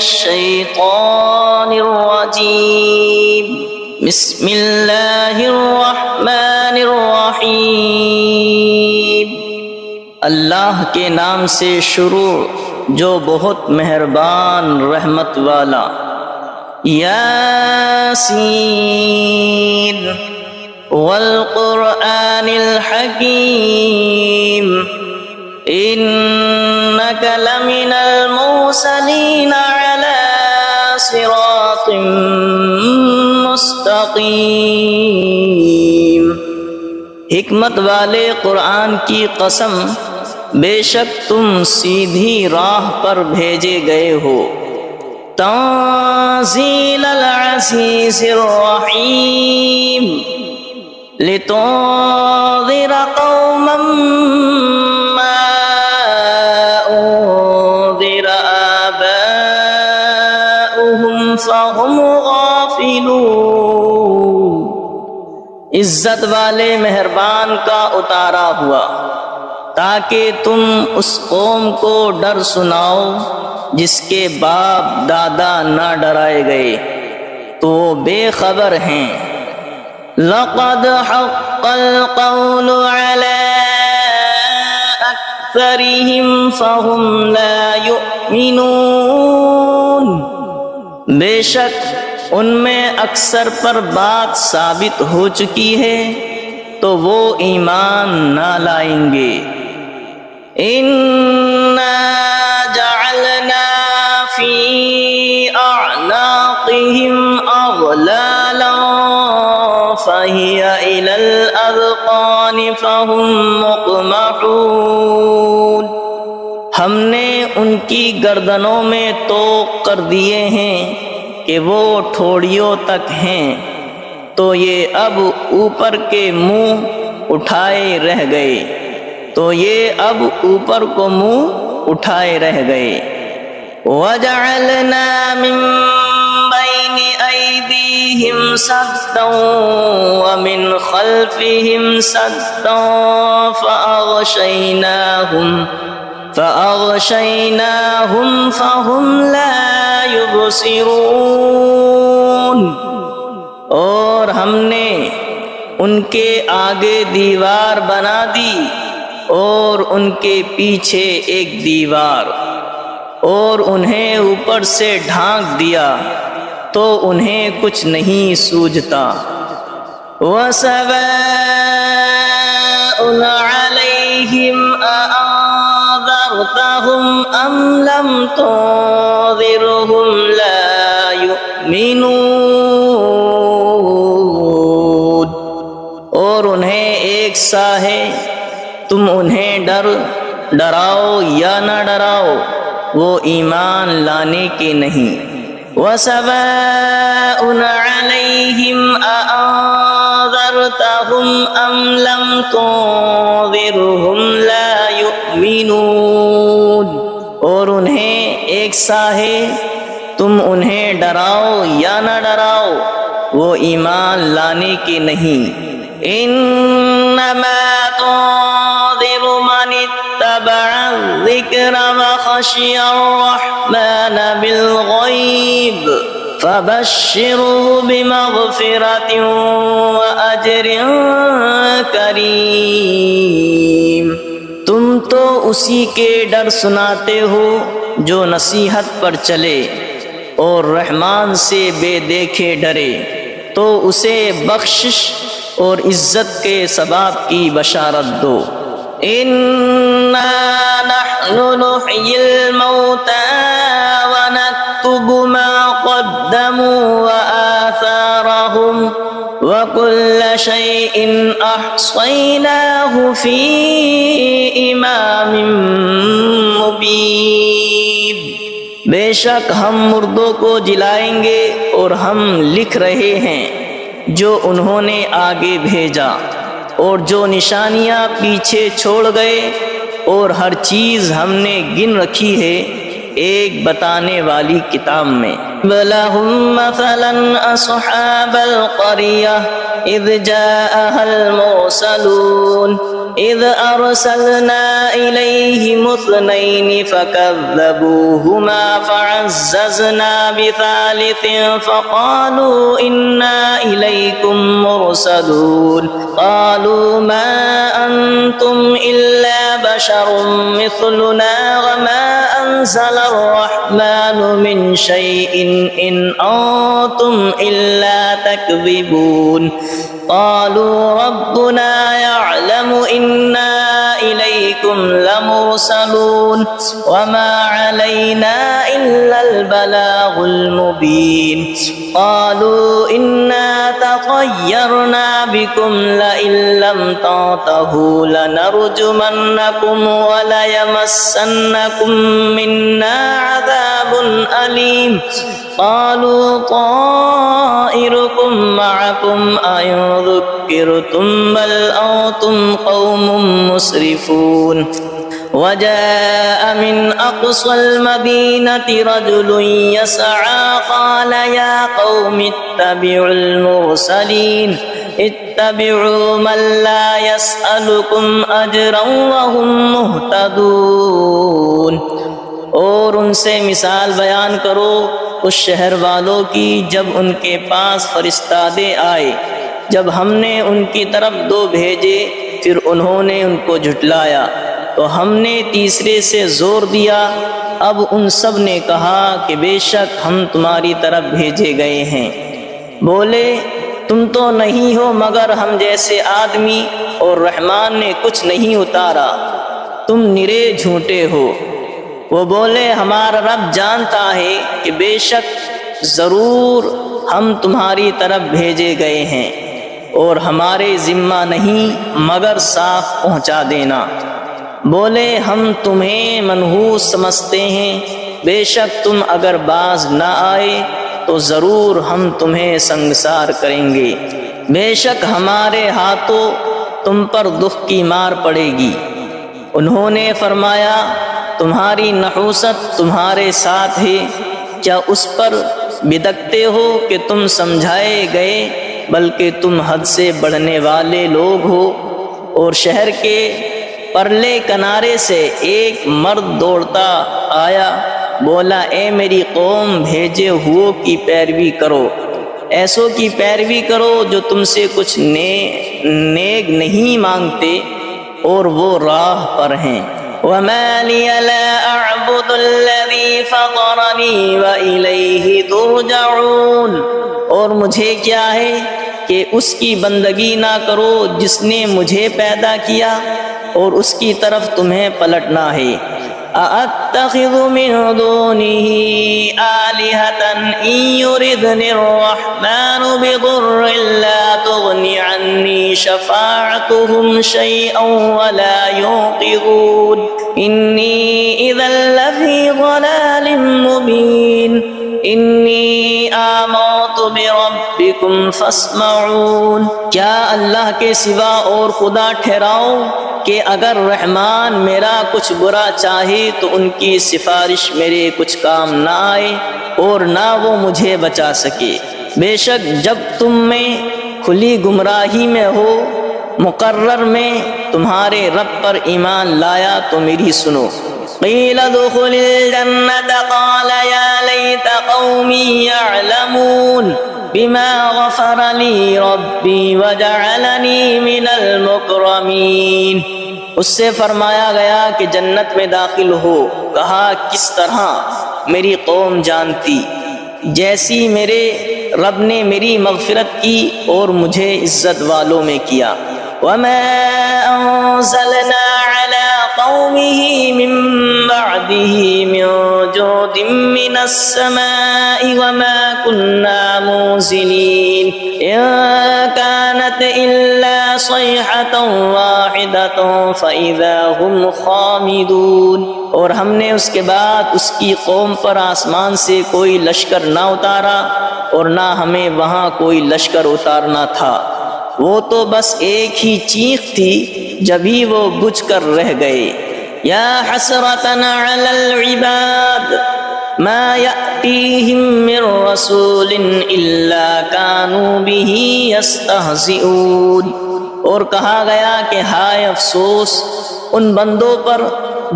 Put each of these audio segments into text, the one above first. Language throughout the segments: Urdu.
الشیطان الرجیم بسم اللہ الرحمن الرحیم اللہ کے نام سے شروع جو بہت مہربان رحمت والا۔ یاسین والقرآن الحکیم انک لمن المرسلین علی صراط مستقیم۔ حکمت والے قرآن کی قسم، بے شک تم سیدھی راہ پر بھیجے گئے ہو۔ تنزیل العزیز الرحیم لتنذر قوما ما انذر آباؤهم فهم غافلون۔ عزت والے مہربان کا اتارا ہوا تاکہ تم اس قوم کو ڈر سناؤ جس کے باپ دادا نہ ڈرائے گئے تو وہ بے خبر ہیں۔ لقد حق القول على اکثرهم فهم لا يؤمنون۔ بے شک ان میں اکثر پر بات ثابت ہو چکی ہے تو وہ ایمان نہ لائیں گے۔ اِنَّا جَعَلْنَا فِي أَعْنَاقِهِمْ أَغْلَالًا فَهِيَ إِلَى الْأَذْقَانِ فَهُمْ مُقْمَحُونَ۔ ہم نے ان کی گردنوں میں طوق کر دیے ہیں کہ وہ ٹھوڑیوں تک ہیں، تو یہ اب اوپر کے منہ اٹھائے رہ گئے، تو یہ اب اوپر کو منہ اٹھائے رہ گئے۔ وَجَعَلْنَا مِن بَيْنِ أَيْدِيهِمْ سَدًّا وَمِنْ خَلْفِهِمْ سَدًّا فَأَغْشَيْنَاهُمْ فَهُمْ لَا يُبْصِرُونَ۔ اور ہم نے ان کے آگے دیوار بنا دی اور ان کے پیچھے ایک دیوار، اور انہیں اوپر سے ڈھانک دیا تو انہیں کچھ نہیں سوجھتا۔ وَسَوَاءٌ عَلَيْهِمْ أَأَنذَرْتَهُمْ أَمْ لَمْ تُنذِرْهُمْ لَا يُؤْمِنُونَ۔ اور انہیں ایک سا ہے، تم انہیں ڈراؤ یا نہ ڈراؤ، وہ ایمان لانے کے نہیں۔ وَسَوَاءٌ عَلَيْهِمْ أَأَنذَرْتَهُمْ أَمْ لَمْ تُنذِرْهُمْ لَا يُؤْمِنُونَ۔ اور انہیں ایک سا ہے، تم انہیں ڈراؤ یا نہ ڈراؤ، وہ ایمان لانے کے نہیں۔ انما تنذر من اتبع الذکر وخشی الرحمن بالغیب فبشره بمغفرة وأجر کریم۔ تم تو اسی کے ڈر سناتے ہو جو نصیحت پر چلے اور رحمان سے بے دیکھے ڈرے، تو اسے بخشش اور عزت کے ثواب کی بشارت دو۔ اِنَّا نَحْنُ نُحْيِي الْمَوْتَى وَنَكْتُبُ مَا قَدَّمُوا وَآثَارَهُمْ وَكُلَّ شَيْءٍ أَحْصَيْنَاهُ فِي إِمَامٍ مُبِينٍ۔ بے شک ہم مردوں کو جلائیں گے اور ہم لکھ رہے ہیں جو انہوں نے آگے بھیجا اور جو نشانیاں پیچھے چھوڑ گئے، اور ہر چیز ہم نے گن رکھی ہے ایک بتانے والی کتاب میں۔ وَلَهُمْ مَثَلًا أَصْحَابَ الْقَرْيَةِ إِذْ جَاءَهَا الْمُرْسَلُونَ إذ أرسلنا إليهم اثنين فكذبوهما فعززنا بثالث فقالوا إنا إليكم مرسلون قالوا ما أنتم إلا بشر مثلنا وما أنزل الرحمن من شيء إن أنتم إلا تكذبون قالوا ربنا يعلم إنا إليكم لمرسلون وما علينا إلا البلاغ المبين قالوا إنا تطيرنا بكم لئن لم تنتهوا لنرجمنكم وليمسنكم منا عذاب أليم قالوا طائركم معكم أئن ذكرتم بل أنتم قوم مسرفون وجاء من أقصى المدينة رجل يسعى قال يا قوم اتبعوا المرسلين اتبعوا من لا يسألكم أجرا وهم مهتدون اور ان سے مثال بیان کرو اس شہر والوں کی جب ان کے پاس فرستادے آئے، جب ہم نے ان کی طرف دو بھیجے پھر انہوں نے ان کو جھٹلایا تو ہم نے تیسرے سے زور دیا۔ اب ان سب نے کہا کہ بے شک ہم تمہاری طرف بھیجے گئے ہیں۔ بولے تم تو نہیں ہو مگر ہم جیسے آدمی اور رحمان نے کچھ نہیں اتارا، تم نرے جھوٹے ہو۔ وہ بولے ہمارا رب جانتا ہے کہ بے شک ضرور ہم تمہاری طرف بھیجے گئے ہیں اور ہمارے ذمہ نہیں مگر صاف پہنچا دینا۔ بولے ہم تمہیں منحوس سمجھتے ہیں، بے شک تم اگر باز نہ آئے تو ضرور ہم تمہیں سنگسار کریں گے، بے شک ہمارے ہاتھوں تم پر دکھ کی مار پڑے گی۔ انہوں نے فرمایا تمہاری نحوست تمہارے ساتھ ہے، کیا اس پر بدکتے ہو کہ تم سمجھائے گئے، بلکہ تم حد سے بڑھنے والے لوگ ہو۔ اور شہر کے پرلے کنارے سے ایک مرد دوڑتا آیا، بولا اے میری قوم بھیجے ہوئوں کی پیروی کرو، ایسوں کی پیروی کرو جو تم سے کچھ نیک نہیں مانگتے اور وہ راہ پر ہیں۔ وَمَا لِيَ لَا أَعْبُدُ الَّذِي فَطَرَنِي وَإِلَيْهِ تُرْجَعُونَ، اور مجھے کیا ہے کہ اس کی بندگی نہ کرو جس نے مجھے پیدا کیا اور اس کی طرف تمہیں پلٹنا ہے۔ أَأَتَّخِذُ مِن دُونِهِ آلِهَةً إِن يُرِدْنِ الرَّحْمَنُ بِضُرٍّ لَّا تُغْنِ عَنِّي شَفَاعَتُهُمْ شَيْئًا وَلَا يُنقِذُونِ إِنِّي إِذًا لَّفِي ضَلَالٍ مُّبِينٍ إِنِّي آمَنتُ بِرَبِّكُمْ فَاسْمَعُونِ، کیا اللہ کے سوا اور خدا ٹھہراؤ کہ اگر رحمان میرا کچھ برا چاہے تو ان کی سفارش میرے کچھ کام نہ آئے اور نہ وہ مجھے بچا سکے۔ بے شک جب تم میں کھلی گمراہی میں ہو مقرر میں تمہارے رب پر ایمان لایا تو میری سنو۔ قیل ادخل الجنة قال یا لیت قومی یعلمون بما غفر لی ربی وجعلنی من المکرمین، اس سے فرمایا گیا کہ جنت میں داخل ہو، کہا کس طرح میری قوم جانتی، جیسی میرے رب نے میری مغفرت کی اور مجھے عزت والوں میں کیا۔ وما انزلنا على قومه من بعده من جود من السماء وما كنا منزلين إن كانت إلا صيحة واحدة فإذا هم خامدون، اور ہم نے اس کے بعد اس کی قوم پر آسمان سے کوئی لشکر نہ اتارا اور نہ ہمیں وہاں کوئی لشکر اتارنا تھا، وہ تو بس ایک ہی چیخ تھی جبھی وہ بجھ کر رہ گئے۔ یا حسرتنا علی العباد ما یأتیہم من رسول الا کانوا به یستہزئون، اور کہا گیا کہ ہائے افسوس ان بندوں پر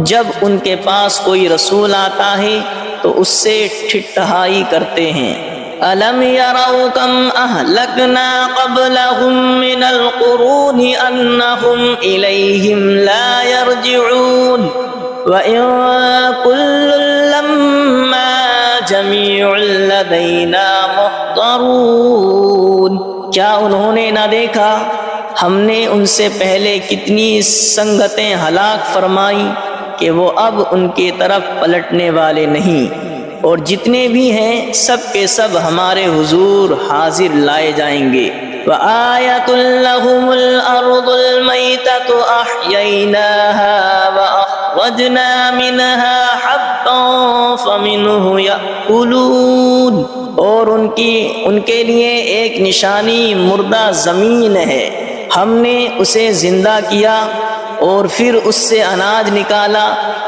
جب ان کے پاس کوئی رسول آتا ہے تو اس سے ٹھٹھائی کرتے ہیں۔ أَلَمْ يَرَوْا كَمْ أَهْلَكْنَا قَبْلَهُمْ مِنَ الْقُرُونِ أَنَّهُمْ إِلَيْهِمْ لَا يَرْجِعُونَ وَإِن كُلٌّ لَّمَّا جَمِيعٌ لَّدَيْنَا مُحْضَرُونَ۔ کیا انہوں نے نہ دیکھا ہم نے ان سے پہلے کتنی سنگتیں ہلاک فرمائی کہ وہ اب ان کی طرف پلٹنے والے نہیں، اور جتنے بھی ہیں سب کے سب ہمارے حضور حاضر لائے جائیں گے۔ وَآيَةٌ لَّهُمُ الْأَرْضُ الْمَيْتَةُ أَحْيَيْنَاهَا وَأَخْرَجْنَا مِنْهَا حَبًّا فَمِنْهُ يَأْكُلُونَ۔ اور ان کے لیے ایک نشانی مردہ زمین ہے، ہم نے اسے زندہ کیا اور پھر اس سے اناج نکالا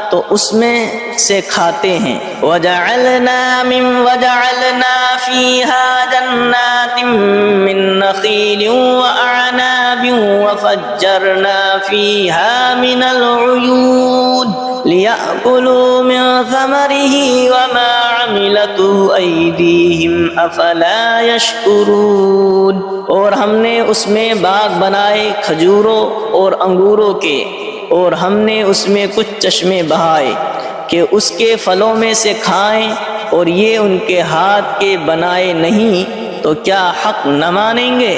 تو اس میں سے کھاتے ہیں۔ وَجَعَلْنَا فِيهَا جَنَّاتٍ مِّن نَّخِيلٍ وَأَعْنَابٍ وَفَجَّرْنَا فِيهَا مِنَ الْعُيُونِ لِيَأْكُلُوا مِن ثَمَرِهِ وَمَا عَمِلَتْهُ أَيْدِيهِمْ أَفَلَا يَشْكُرُونَ۔ اور ہم نے اس میں باغ بنائے کھجوروں اور انگوروں کے، اور ہم نے اس میں کچھ چشمے بہائے کہ اس کے پھلوں میں سے کھائیں، اور یہ ان کے ہاتھ کے بنائے نہیں تو کیا حق نہ مانیں گے؟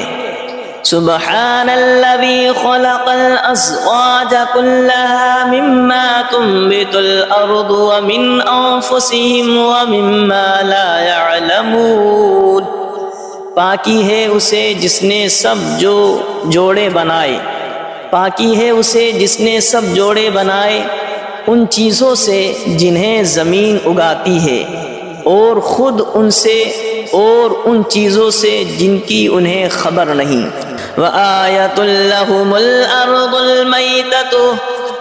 سبحان الذي خلق الأزواج كلها مما تنبت الأرض ومن أنفسهم ومما لا يعلمون۔ پاکی ہے اسے جس نے سب جوڑے بنائے، پاکی ہے اسے جس نے سب جوڑے بنائے ان چیزوں سے جنہیں زمین اگاتی ہے، اور خود ان سے اور ان چیزوں سے جن کی انہیں خبر نہیں۔ وَآيَةٌ لَّهُمُ الْأَرْضُ الْمَيْتَةُ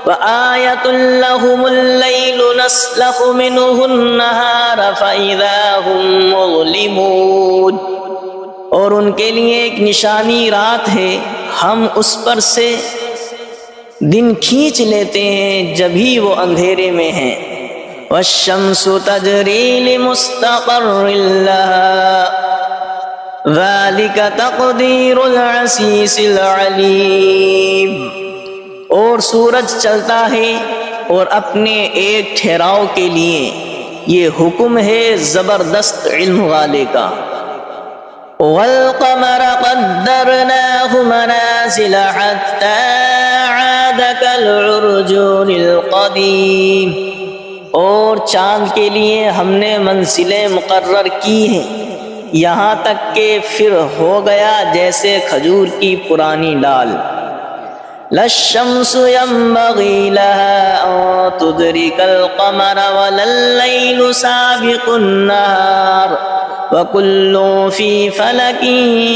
وَآيَةٌ لَّهُمُ اللَّيْلُ نَسْلَخُ مِنْهُ النَّهَارَ فَإِذَا هُمْ مُظْلِمُونَ۔ اور ان کے لیے ایک نشانی رات ہے، ہم اس پر سے دن کھینچ لیتے ہیں جبھی وہ اندھیرے میں ہیں۔ وَالشَّمْسُ تَجْرِي لِمُسْتَقَرٍّ لَّهَا ذَلِكَ تَقْدِيرُ الْعَزِيزِ الْعَلِيمِ۔ اور سورج چلتا ہے اور اپنے ایک ٹھہراؤ کے لیے، یہ حکم ہے زبردست علم والے کا۔ وَالْقَمَرَ قَدَّرْنَاهُ مَنَازِلَ حَتَّى عَادَ كَالْعُرْجُونِ الْقَدِيمِ۔ اور چاند کے لیے ہم نے منزلیں مقرر کی ہیں یہاں تک کہ پھر ہو گیا جیسے کھجور کی پرانی ڈال۔ لَا الشَّمْسُ يَنبَغِي لَهَا أَن تُدْرِكَ الْقَمَرَ وَلَا اللَّيْلُ سَابِقُ النَّهَارِ وَكُلٌّ فِي فَلَكٍ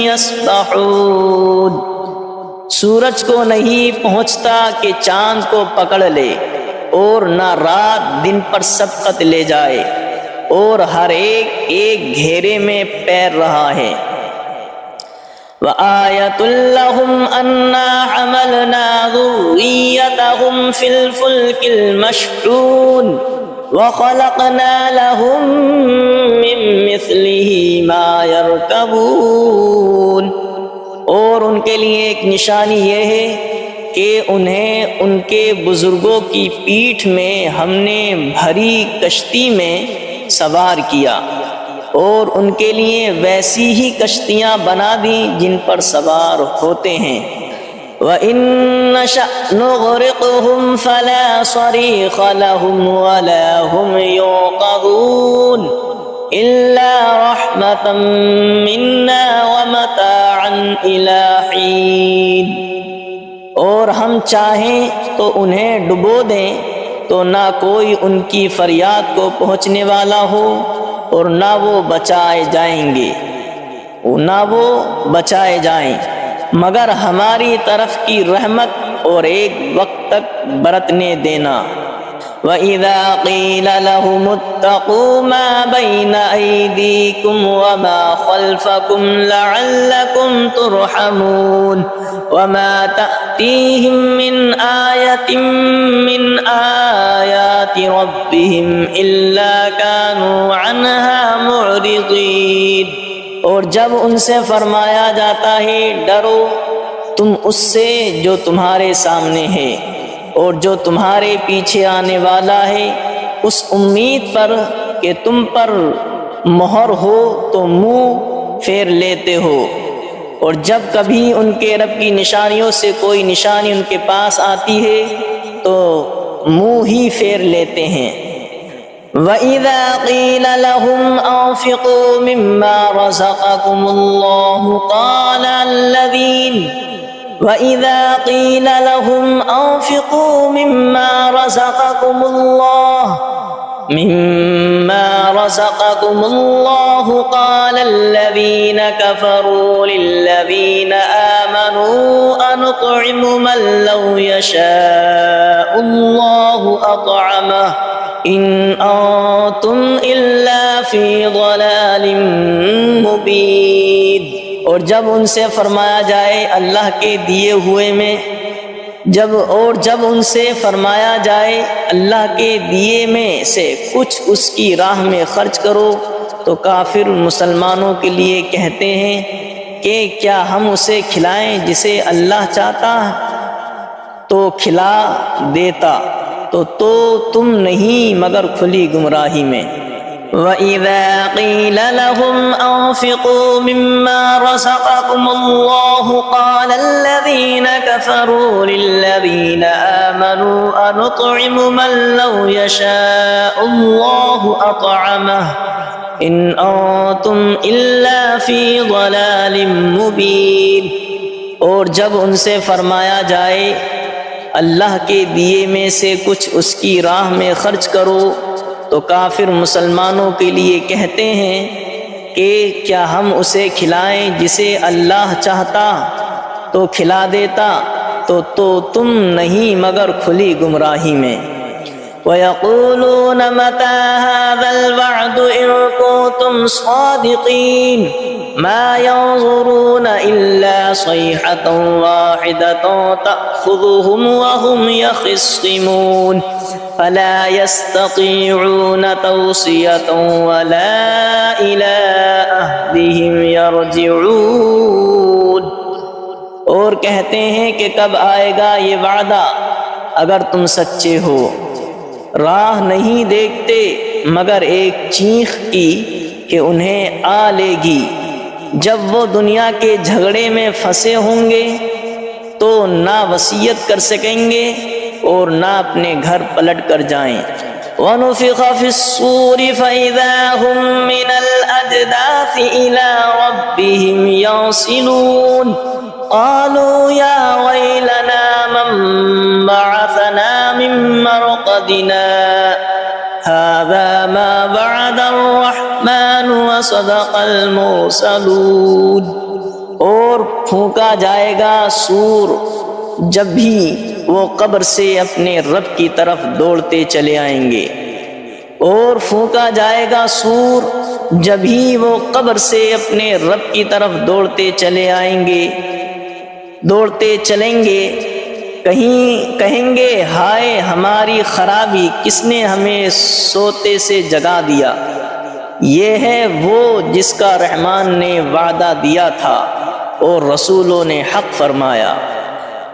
يَسْبَحُونَ۔ سورج کو نہیں پہنچتا کہ چاند کو پکڑ لے، اور نہ رات دن پر سبقت لے جائے، اور ہر ایک گھیرے میں پیر رہا ہے۔ وَآيَةٌ لَّهُمْ أَنَّا حَمَلْنَا ذُرِّيَّتَهُمْ فِي الْفُلْكِ الْمَشْحُونِ وَخَلَقْنَا لَهُم مِّن مِّثْلِهِ مَا يَرْكَبُونَ۔ اور ان کے لیے ایک نشانی یہ ہے کہ انہیں ان کے بزرگوں کی پیٹھ میں ہم نے بھری کشتی میں سوار کیا، اور ان کے لیے ویسی ہی کشتیاں بنا دیں جن پر سوار ہوتے ہیں۔ وَإِن نَّشَأْ نُغْرِقْهُمْ فَلَا صَرِيخَ لَهُمْ وَلَا هُمْ يُنقَذُونَ إِلَّا رَحْمَةً مِّنَّا وَمَتَاعًا إِلَىٰ حِينٍ۔ اور ہم چاہیں تو انہیں ڈبو دیں تو نہ کوئی ان کی فریاد کو پہنچنے والا ہو، اور نہ وہ بچائے جائیں مگر ہماری طرف کی رحمت اور ایک وقت تک برتنے دینا۔ وَإِذَا قِيلَ لَهُمُ اتَّقُوا مَا بَيْنَ أَيْدِيكُمْ وَمَا خَلْفَكُمْ لَعَلَّكُمْ تُرْحَمُونَ وَمَا تَأْتِيهِمْ مِنْ آيَةٍ مِنْ آيَاتِ رَبِّهِمْ إِلَّا كَانُوا عَنْهَا مُعْرِضِينَ۔ اور جب ان سے فرمایا جاتا ہے ڈرو تم اس سے جو تمہارے سامنے ہے اور جو تمہارے پیچھے آنے والا ہے، اس امید پر کہ تم پر مہر ہو تو منہ پھیر لیتے ہو، اور جب کبھی ان کے رب کی نشانیوں سے کوئی نشانی ان کے پاس آتی ہے تو منہ ہی پھیر لیتے ہیں۔ وَإِذَا قِيلَ لَهُمْ أَنفِقُوا مِمَّا رَزَقَكُمُ اللَّهُ وَإِذَا قِيلَ لَهُمْ أَنفِقُوا مِمَّا رَزَقَكُمُ اللَّهُ قَالَ الَّذِينَ كَفَرُوا لِلَّذِينَ آمَنُوا أَنُطْعِمُ مَن لَّوْ يَشَاءُ اللَّهُ أَطْعَمَهُ إِنْ أَنْتُمْ إِلَّا فِي ضَلَالٍ مُبِينٍ۔ اور جب ان سے فرمایا جائے اللہ کے دیے ہوئے میں جب ان سے فرمایا جائے اللہ کے دیے میں سے کچھ اس کی راہ میں خرچ کرو تو کافر مسلمانوں کے لیے کہتے ہیں کہ کیا ہم اسے کھلائیں جسے اللہ چاہتا تو کھلا دیتا، تو تم نہیں مگر کھلی گمراہی میں۔ وَإِذَا قِيلَ لَهُمْ أَنفِقُوا مِمَّا رَزَقَكُمُ اللَّهُ قَالَ الَّذِينَ كَفَرُوا لِلَّذِينَ آمَنُوا أَنُطْعِمُ مَن لَّوْ يَشَاءُ اللَّهُ أَطْعَمَهُ إِنْ أَنْتُمْ إِلَّا فِي ضَلَالٍ مُبِينٍ۔ اور جب ان سے فرمایا جائے اللہ کے دیے میں سے کچھ اس کی راہ میں خرچ کرو تو کافر مسلمانوں کے لیے کہتے ہیں کہ کیا ہم اسے کھلائیں جسے اللہ چاہتا تو کھلا دیتا، تو تم نہیں مگر کھلی گمراہی میں۔ وَيَقُولُونَ مَتَى هَذَا الْوَعْدُ إِن كُنتُمْ صَادِقِينَ مَا يَنظُرُونَ إِلَّا صَيْحَةً وَاحِدَةً تَأْخُذُهُمْ وَهُمْ يَخِصِّمُونَ فَلَا يَسْتَطِيعُونَ تَوْصِيَةً وَلَا إِلَىٰ أَهْلِهِمْ يَرْجِعُونَ۔ اور کہتے ہیں کہ کب آئے گا یہ وعدہ اگر تم سچے ہو، راہ نہیں دیکھتے مگر ایک چیخ کی کہ انہیں آ لے گی، جب وہ دنیا کے جھگڑے میں پھنسے ہوں گے تو نہ وصیت کر سکیں گے اور نہ اپنے گھر پلٹ کر جائیں۔ وَنُفِخَ فِي الصُّورِ فَإِذَا هُم مِّنَ الْأَجْدَاثِ إِلَىٰ رَبِّهِمْ يَنسِلُونَ قَالُوا يَا وَيْلَنَا مَن بَعَثَنَا مِن مَّرْقَدِنَا هَٰذَا مَا وَعَدَ الرَّحْمَٰنُ وَصَدَقَ الْمُرْسَلُونَ۔ اور پھونکا جائے گا سور جب بھی وہ قبر سے اپنے رب کی طرف دوڑتے چلے آئیں گے، اور پھونکا جائے گا سور جب ہی وہ قبر سے اپنے رب کی طرف دوڑتے چلیں گے، کہیں گے ہائے ہماری خرابی، کس نے ہمیں سوتے سے جگا دیا۔ یہ ہے وہ جس کا رحمان نے وعدہ دیا تھا اور رسولوں نے حق فرمایا۔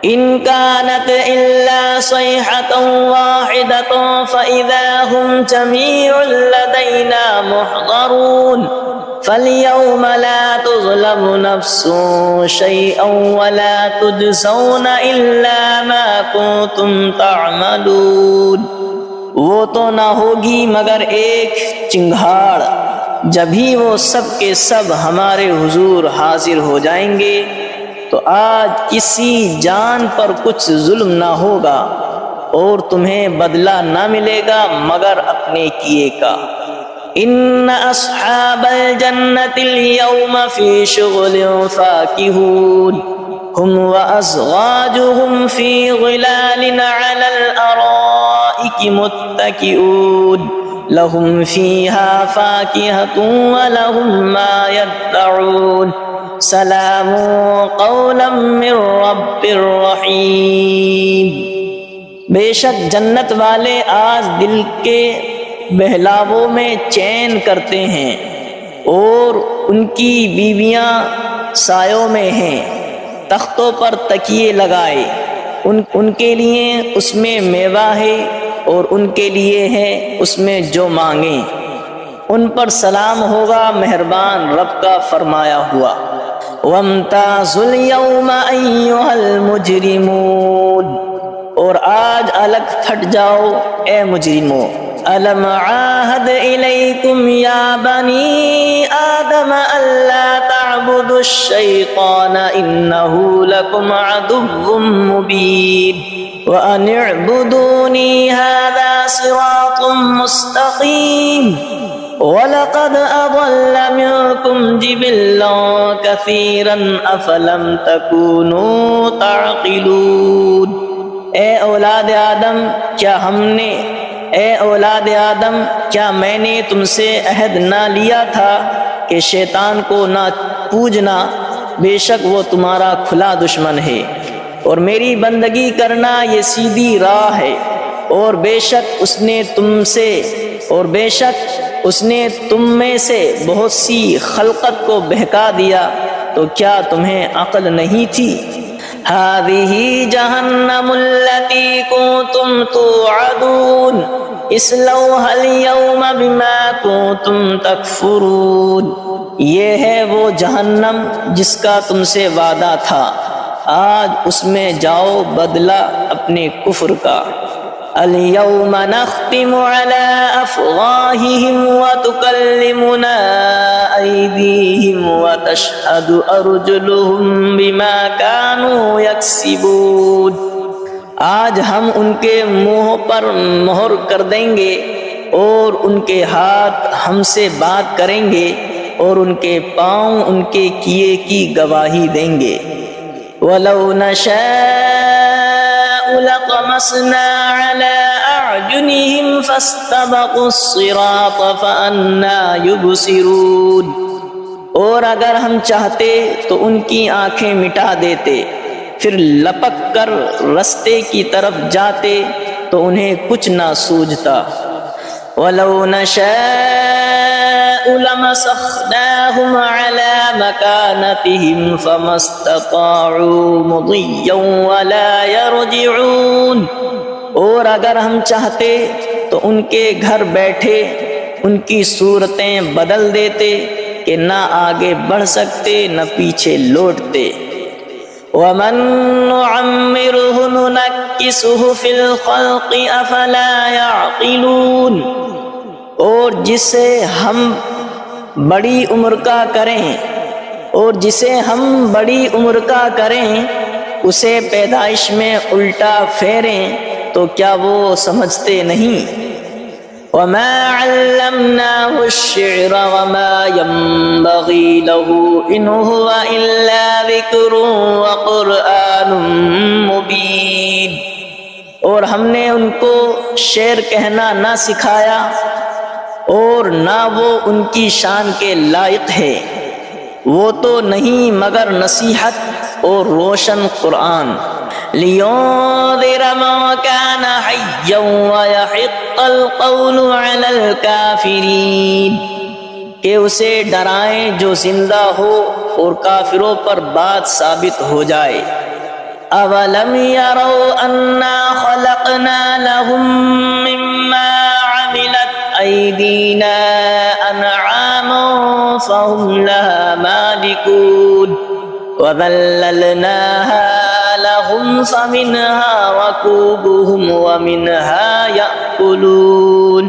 إِن كَانَتْ إِلَّا صَيْحَةً وَاحِدَةً فَإِذَا هُمْ جَمِيعٌ لَّدَيْنَا مُحْضَرُونَ فَالْيَوْمَ لَا تُظْلَمُ نَفْسٌ شَيْئًا وَلَا تُجْزَوْنَ إِلَّا مَا كُنتُمْ تَعْمَلُونَ۔ وہ تو نہ ہوگی مگر ایک چنگھاڑ، جبھی وہ سب کے سب ہمارے حضور حاضر ہو جائیں گے تو آج کسی جان پر کچھ ظلم نہ ہوگا اور تمہیں بدلہ نہ ملے گا مگر اپنے کیے کا۔ ان اصحاب الجنة اليوم في شغل فاكهون هم وازواجهم في ظلال على الارائك الارائك متكئون لهم فيها فاكهة ولهم ما يدعون سلام قولا من رب رحیم۔ بے شک جنت والے آج دل کے بہلاووں میں چین کرتے ہیں، اور ان کی بیویاں سایوں میں ہیں، تختوں پر تکیے لگائے، ان کے لیے اس میں میوہ ہے اور ان کے لیے ہے اس میں جو مانگیں، ان پر سلام ہوگا مہربان رب کا فرمایا ہوا۔ وَامْتَازُوا الْيَوْمَ أَيُّهَا الْمُجْرِمُونَ، اور آج الگ پھٹ جاؤ اے مجرموں۔ أَلَمْ عَاهَدْ إِلَيْكُمْ يَا بَنِي آدَمَ أَلَّا تَعْبُدُوا الشَّيْطَانَ إِنَّهُ لَكُمْ عَدُوٌّ مُّبِينٌ وَأَنِ اعْبُدُونِي هَذَا صِرَاطٌ مُّسْتَقِيمٌ وَلَقَدْ أَضَلَّ مِنكُمْ جِبِلًّا كَثِيرًا أَفَلَمْ تَكُونُوا تَعْقِلُونَ۔ اے اولاد آدم کیا میں نے تم سے عہد نہ لیا تھا کہ شیطان کو نہ پوجنا، بے شک وہ تمہارا کھلا دشمن ہے، اور میری بندگی کرنا یہ سیدھی راہ ہے، اور بے شک اس نے تم میں سے بہت سی خلقت کو بہکا دیا، تو کیا تمہیں عقل نہیں تھی؟ هذه جہنم التي كنتم توعدون اصلوها اليوم بما كنتم تکفرون، یہ ہے وہ جہنم جس کا تم سے وعدہ تھا، آج اس میں جاؤ بدلہ اپنے کفر کا۔ اليوم نختم على أفواههم وتكلمنا أيديهم وتشهد أرجلهم بما كانوا يكسبون، آج ہم ان کے منہ پر مہر کر دیں گے، اور ان کے ہاتھ ہم سے بات کریں گے، اور ان کے پاؤں ان کے کیے کی گواہی دیں گے۔ وَلَوْ نَشَاءُ لَطَمَسْنَا عَلَىٰ أَعْيُنِهِمْ فَاسْتَبَقُوا الصِّرَاطَ فَأَنَّىٰ يُبْصِرُونَ، اور اگر ہم چاہتے تو ان کی آنکھیں مٹا دیتے، پھر لپک کر رستے کی طرف جاتے تو انہیں کچھ نہ سوجھتا۔ وَلَوْ نَشَاءُ لَمَسَخْنَاهُمْ عَلَىٰ مَكَانَتِهِمْ فَمَا اسْتَطَاعُوا مُضِيًّا وَلَا يَرْجِعُونَ، اور اگر ہم چاہتے تو ان کے گھر بیٹھے ان کی صورتیں بدل دیتے کہ نہ آگے بڑھ سکتے نہ پیچھے لوٹتے۔ وَمَن نُّعَمِّرْهُ نُنَكِّسْهُ فِي الْخَلْقِ أَفَلَا يَعْقِلُونَ، اور جسے ہم بڑی عمر کا کریں اسے پیدائش میں الٹا پھیریں تو کیا وہ سمجھتے نہیں؟ وَمَا عَلَّمْنَاهُ الشِّعْرَ وَمَا يَنبَغِي لَهُ إِنْ هُوَ إِلَّا ذِكْرٌ وَقُرْآنٌ مُبِينٌ، اور ہم نے ان کو شعر کہنا نہ سکھایا، اور نہ وہ ان کی شان کے لائق ہے، وہ تو نہیں مگر نصیحت اور روشن قرآن۔ لِيُنذِرَ مَن كَانَ حَيًّا وَيَحِقَّ الْقَوْلُ عَلَى الْكَافِرِينَ، کہ اسے ڈرائیں جو زندہ ہو اور کافروں پر بات ثابت ہو جائے۔ أَوَلَمْ يَرَوْا أَنَّا خَلَقْنَا لَهُم مِّمَّا عَمِلَتْ أَيْدِينَا أَنْعَامًا فَهُمْ لَهَا مَالِكُونَ وَذَلَّلْنَاهَا لَهُمْ فَمِنْهَا رَكُوبُهُمْ وَمِنْهَا يَأْكُلُونَ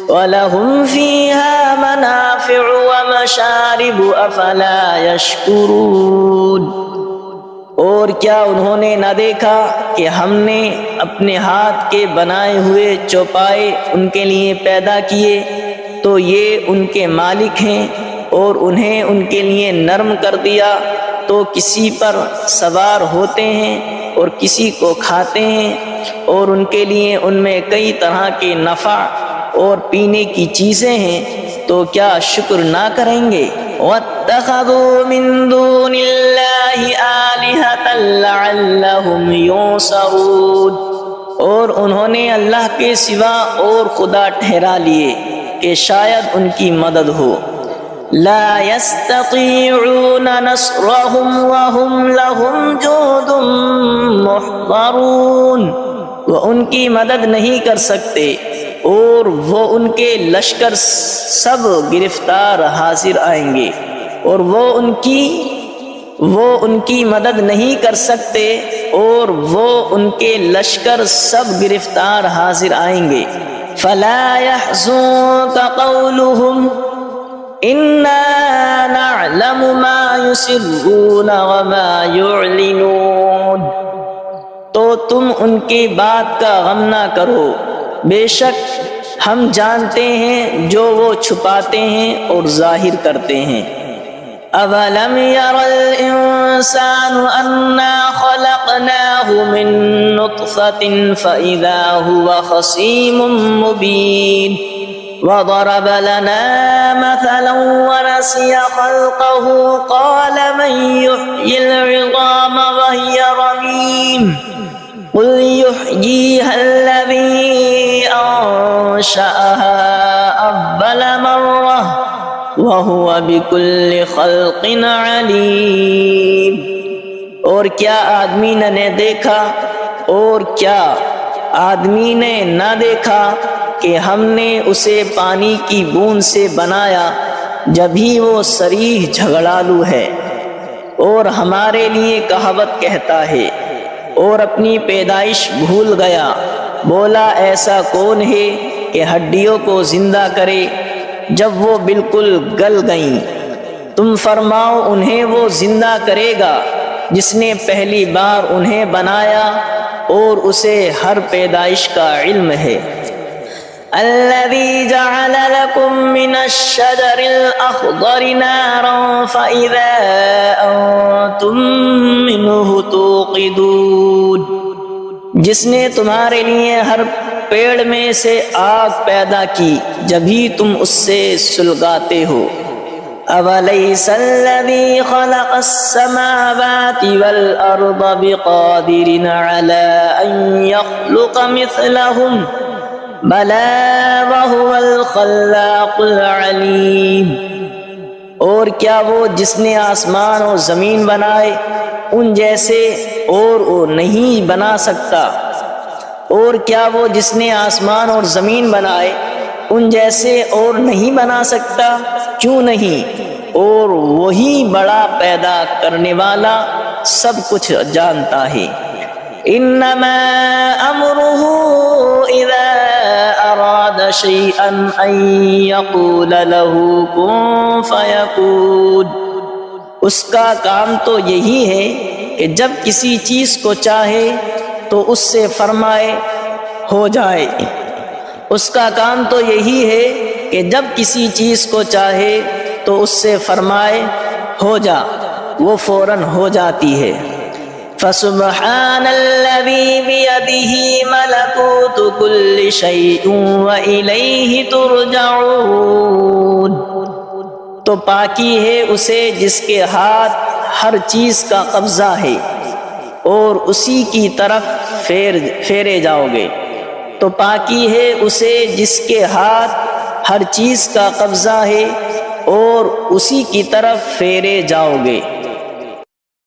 وَلَهُمْ فِيهَا مَنَافِعُ وَمَشَارِبُ أَفَلَا يَشْكُرُونَ، اور کیا انہوں نے نہ دیکھا کہ ہم نے اپنے ہاتھ کے بنائے ہوئے چوپائے ان کے لیے پیدا کیے، تو یہ ان کے مالک ہیں، اور انہیں ان کے لیے نرم کر دیا تو کسی پر سوار ہوتے ہیں اور کسی کو کھاتے ہیں، اور ان کے لیے ان میں کئی طرح کے نفع اور پینے کی چیزیں ہیں، تو کیا شکر نہ کریں گے؟ وَاتَّخَذُوا مِن دُونِ اللَّهِ آلِهَةً لَعَلَّهُمْ يُنصَرُونَ، اور انہوں نے اللہ کے سوا اور خدا ٹھہرا لیے کہ شاید ان کی مدد ہو۔ لا يستطيعون نصرهم وهم لهم جند محضرون، وہ ان کی مدد نہیں کر سکتے اور وہ ان کے لشکر سب گرفتار حاضر آئیں گے، اور وہ ان کی مدد نہیں کر سکتے اور وہ ان کے لشکر سب گرفتار حاضر آئیں گے۔ فلا يحزنك قولهم انا نعلم ما يسرون وما يعلنون، تو تم ان کی بات کا غم نہ کرو، بے شک ہم جانتے ہیں جو وہ چھپاتے ہیں اور ظاہر کرتے ہیں۔ اولم ير الانسان انا خلقناه من نطفة فاذا هو خصيم مبين، وضرب لنا مثلا ونسي خلقه قال من يحيي العظام وهي رميم قل يحييها الذي أنشأها أول مرة وهو بكل خلق عليم، اور کیا آدمی نے دیکھا اور کیا آدمی نے نہ دیکھا کہ ہم نے اسے پانی کی بوند سے بنایا جبھی وہ صریح جھگڑالو ہے، اور ہمارے لیے کہاوت کہتا ہے اور اپنی پیدائش بھول گیا، بولا ایسا کون ہے کہ ہڈیوں کو زندہ کرے جب وہ بالکل گل گئیں؟ تم فرماؤ انہیں وہ زندہ کرے گا جس نے پہلی بار انہیں بنایا اور اسے ہر پیدائش کا علم ہے۔ الذي جعل لكم من الشجر الأخضر نارا فإذا أنتم منه توقدون، جس نے تمہارے لیے ہر پیڑ میں سے آگ پیدا کی جبھی تم اس سے سلگاتے ہو۔ أَوَلَيْسَ الَّذِي خَلَقَ السَّمَاوَاتِ وَالْأَرْضَ بِقَادِرٍ عَلَىٰ أَن يَخْلُقَ مِثْلَهُمْ بَلَىٰ وَهُوَ الْخَلَّاقُ الْعَلِيمُ، اور کیا وہ جس نے آسمان اور زمین بنائے ان جیسے اور وہ نہیں بنا سکتا؟ اور کیا وہ جس نے آسمان اور زمین بنائے ان جیسے اور نہیں بنا سکتا؟ کیوں نہیں، اور وہی بڑا پیدا کرنے والا سب کچھ جانتا ہے۔ انما امره اذا اراد شيئا ان يقول له كن فيكون، اس کا کام تو یہی ہے کہ جب کسی چیز کو چاہے تو اس سے فرمائے ہو جائے۔ اس کا کام تو یہی ہے کہ جب کسی چیز کو چاہے تو اس سے فرمائے ہو جا، وہ فوراً ہو جاتی ہے۔ فسبحان الذي بيده ملكوت كل شيء وإليه ترجعون، تو پاکی ہے اسے جس کے ہاتھ ہر چیز کا قبضہ ہے اور اسی کی طرف پھیرے جاؤ گے۔ تو پاکی ہے اسے جس کے ہاتھ ہر چیز کا قبضہ ہے اور اسی کی طرف پھیرے جاؤ گے۔